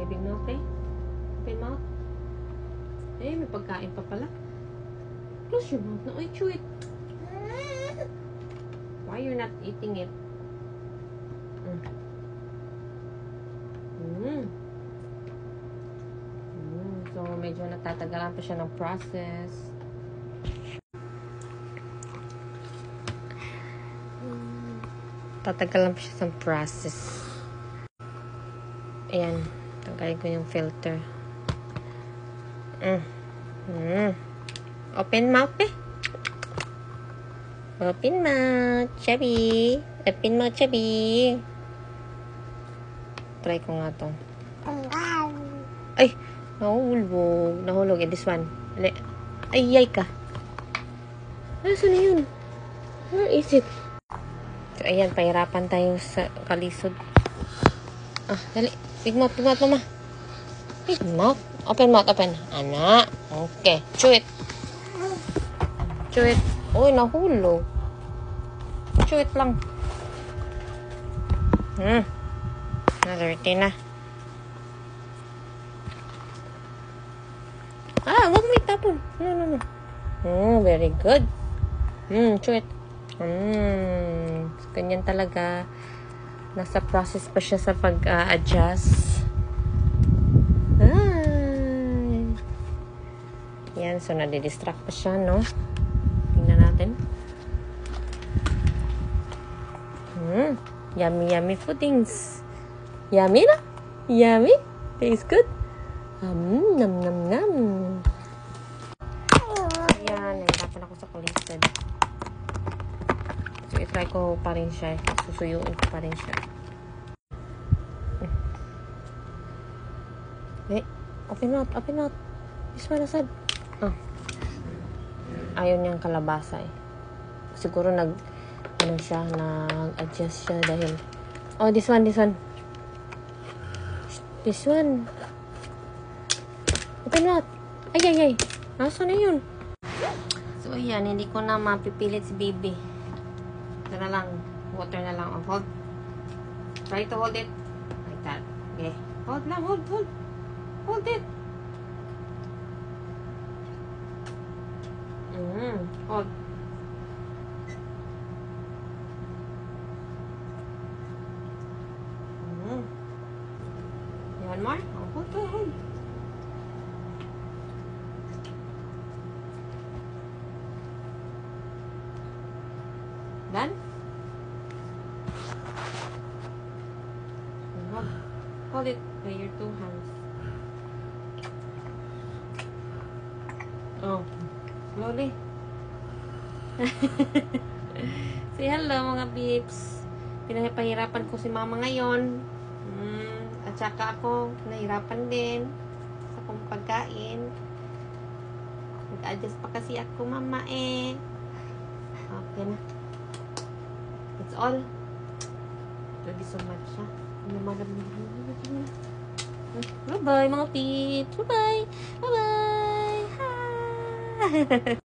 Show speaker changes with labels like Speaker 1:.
Speaker 1: Okay, big mouth eh. Open mouth. Eh, may pagkain pa pala. Close your mouth na. Ay, chew it. Why you're not eating it? So, medyo natatagalan pa siya ng process. Tatagalan pa siya ng process. Ayan. Tanggalin ko yung filter. Open mouth eh. Open mouth, chubby. Open mouth, chubby. Try ko nga to. Ay! Nahulog. Nahulog. This one. Ay, yay ka. Saan na yun? Where is it? So, ayan. Pahirapan tayo sa kalisod. Dali. Big mouth, mama. Big mouth. Open mouth, open. Anak. Okay. Chew it. Chew it. Uy, nahulog. Chew it lang. Nadirty na. Wag mo itapon. No. Very good. Chew it. Ganyan talaga. Nasa process pa siya sa pag-adjust. Yan, so nadidistract pa siya, no? Tingnan natin. Yummy foodings. Yummy na? Yummy? Tastes good? Nam. Ayan, nahirapan ako sa kulisan. So, itry ko pa rin siya. Susuyuin ko pa rin siya. Open mouth. This one aside. Ayaw niyang kalabasa eh. Siguro nag-adjust siya dahil this one. Open mouth. Ay. Nasaan na yun? So, ayan. Hindi ko na mapipilit si baby. Ito na lang. Water na lang. Hold. Try to hold it. Like that. Okay. Hold lang. Hold it. Hold. You want more? Hold. Done? Hold it by your two hands. Slowly. Say hello mga peeps. Pinahirapan ko si mama ngayon. At saka ako, nahirapan din sa kong pagkain. Nag-adjust pa kasi ako, mama eh. Okay na. That's all. Thank you so much, ha. Bye-bye, mga peeps. Bye-bye. Hi.